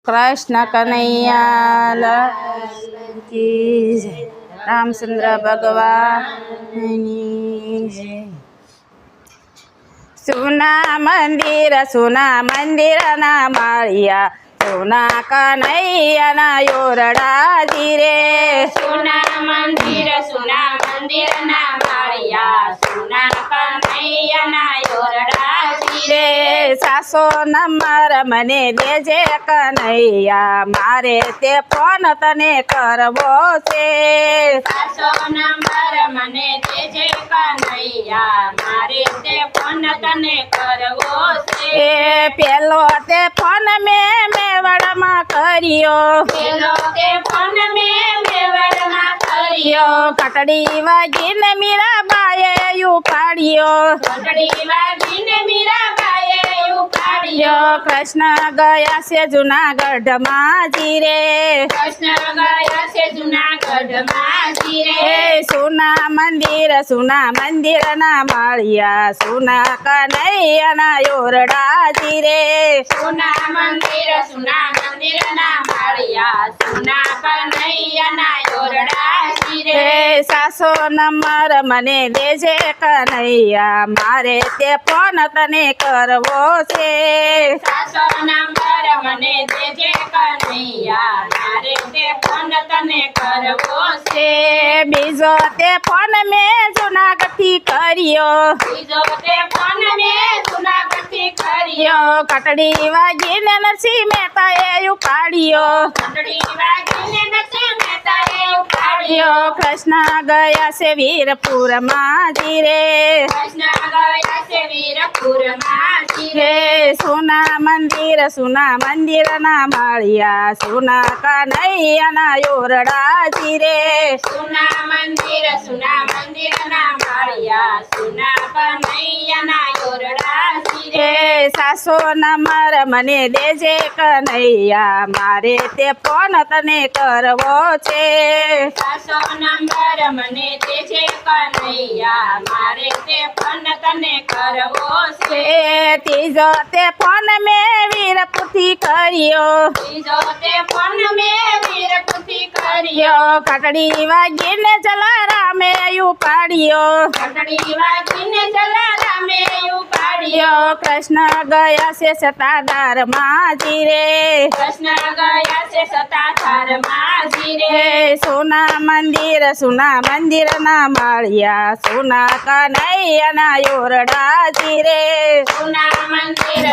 कृष्ण कन्हैया लाल की जय। रामचंद्र भगवान की जय। सुना मंदिर ना माळिया सुना कन्हैया ना योरडा धीरे सुना मंदिर ना माळिया सुना कन्हैया ना योरडा रे सासो नंबर मने देजे कन्हैया मारे ते फोन तने करवो छे सासो नंबर मने देजे कन्हैया मारे ते फोन तने करवो छे ए पेलो ते फोन में मेवड़ में करियो पेलो ते फोन में मेवड़ में करियो कटड़ी वागीन मीरा बाए यू पाड़ियो कटड़ी वागीन मीरा यो कृष्ण गया से जूनागढ़ माजी रे कृष्ण गया से जूनागढ़ माजी रे सुना मंदिर ना माळिया सुना कन्हैया ना योरडा धीरे सुना मंदिर ना माळिया सुना कन्हैया ना योरडा धीरे सासो नंबर मने देजे कन्हैया मारे ते फोन तने करवो छे सासो नंबर मने देजे कन्हैया मारे ते फोन तने करवो छे बीजो ते फोन में जूनागढ़ करियो बीजो ते फोन में जूनागढ़ करियो कटड़ी वागीन नरसिंह मेहता ए उपाड़ियो कटड़ी वागीन नरसिंह मेहता ए उपाड़ियो कृष्ण गया से वीरपुर माजी रे कृष्ण गया से वीरपुर माजी रे सुना मंदिर ना माळिया सुना कन्हैया ना योरडा धीरे सुना मंदिर ना माळिया सुना कन्हैया ना योरडा धीरे सासो नंबर मने देजे कन्हैया मारे ते फोन तने करवो छे सासो नंबर मने देजे कन्हैया मारे ते फोन तने करवो छे तीजो ते फोन में वीरपुती करियो तीजो ते फोन में वीरपुती करियो कटड़ी वागीन चला रामे उपाड़ियो कटड़ी वागीन चला रामे उपाड़ियो कृष्ण गया से सताधार माजी रे कृष्ण गया से सताधार माजी रे सुना मंदिर ना माळिया सुना कन्हैया ना योरडा धीरे सुना मंदिर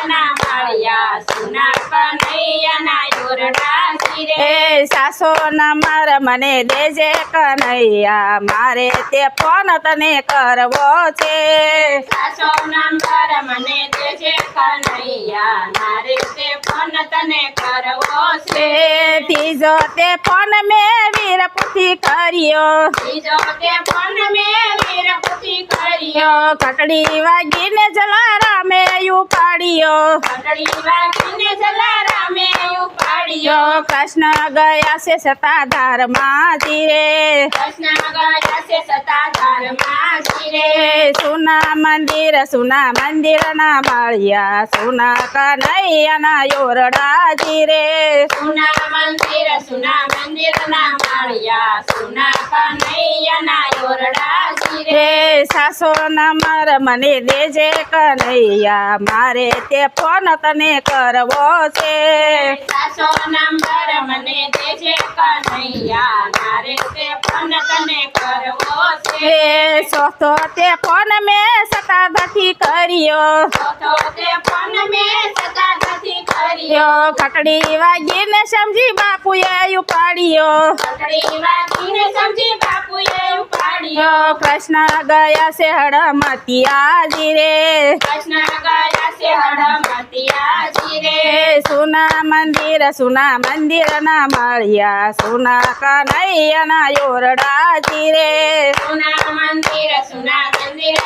ना माळिया सुना कन्हैया ना योरडा धीरे सासो नंबर मने देजे कन्हैया मारे ते फोन तने करवो छे सासो नंबर मने देजे कन्हैया मारे ते फोन तने करवो छे तीजो ते फोन में वीरपुती करियो तीजो ते फोन में वीरपुती करियो कटड़ी वागीन जला रामे उपाड़ियो कटड़ी वागीन जला रामे उपाड़ियो कृष्ण गया से सताधार माजी रे कृष्ण गया से सताधार माजी रे सुना मंदिर ना माळिया सुना कन्हैया ना योरडा धीरे सुना मंदिर ना माळिया सुना कन्हैया ना योरडा धीरे सासो नंबर मने देजे कन्हैया मारे ते फोन तने करवो छे सासो नंबर मने देजे कन्हैया मारे ते फोन तने करवो छे सोतो ते फोन में सताधती करियो तो ते फोन में सताधती करियो कटड़ी वागीन समझी बापू ये उपाड़ियो कटड़ी वागीन समझी बापू ये उपाड़ियो कृष्ण गया से हड़मतिया जी रे कृष्ण गया से हड़मतिया जी रे सुना मंदिर ना माळिया सुना कन्हैया ना योरडा धीरे सुना मंदिर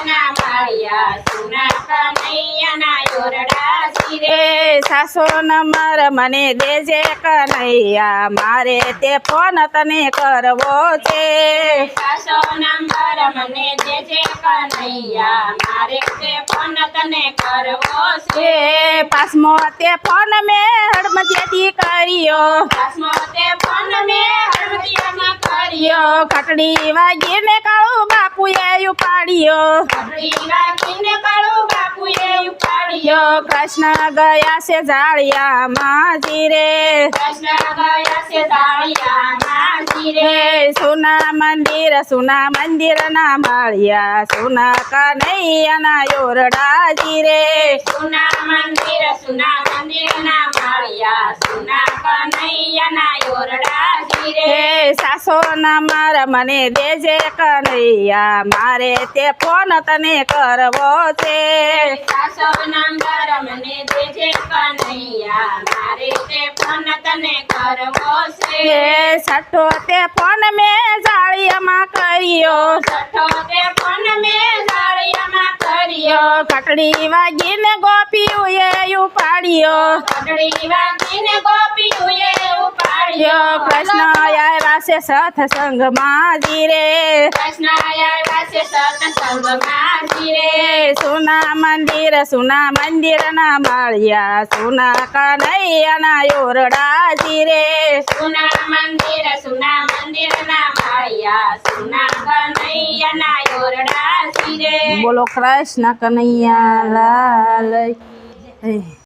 ना माळिया सुना कन्हैया ना योरडा धीरे सासो નંબર મને દેજે કનૈયા મારે તે ફોન તને કરવો છે પાછો નંબર મને દેજે કનૈયા મારે તે ફોન તને કરવો છે એ પાસમો તે ફોન મેં હડમતિયાથી કર્યો પાછો તે ફોન મેં હળવદિયાથી કર્યો ઘટડી વાગીને કાળું બાપુએ ઉપાડ્યો ઘટડી વાગીને કાળું બાપુએ ઉપાડ્યો કૃષ્ણ ગયા છે જાળિયામાં જીરે કૃષ્ણ ગયા છે દાળિયામાં જીરે સોના મંદિર ના માળિયા સોના કનૈયાના યોરડા જીરે સુના મંદિર ના માળિયા સુના કનૈયાના યોરડા જીરે સાસો ના મારા મને દેજે કનૈયા મારે તે ફોન તને કરવો છે સાસો નંબર મને દેજે કનૈયા મારે તે ફોન તને કરવો છે છઠ્ઠો તે ફોન મેં જાળિયામાં કર્યો છઠ્ઠો તે ફોન મેં જાળિયામાં કર્યો ઘટડી વાગીને ગોપીઓ એ ઉપાડ્યો ઘટડી વાગીને ગોપીઓએ ઉપાડ્યો કૃષ્ણ આવ્યા છે સત્સંગમાં જીરે કૃષ્ણ આવ્યા છે સત્સંગમાં જીરે સોના મંદિર ના માળિયા સોના કનૈયાના યોરડા જીરે સુના મંદિર ના માળિયા સુના કનૈયાના યોરડા જીરે બોલો કૃષ્ણ કનૈયા લાલ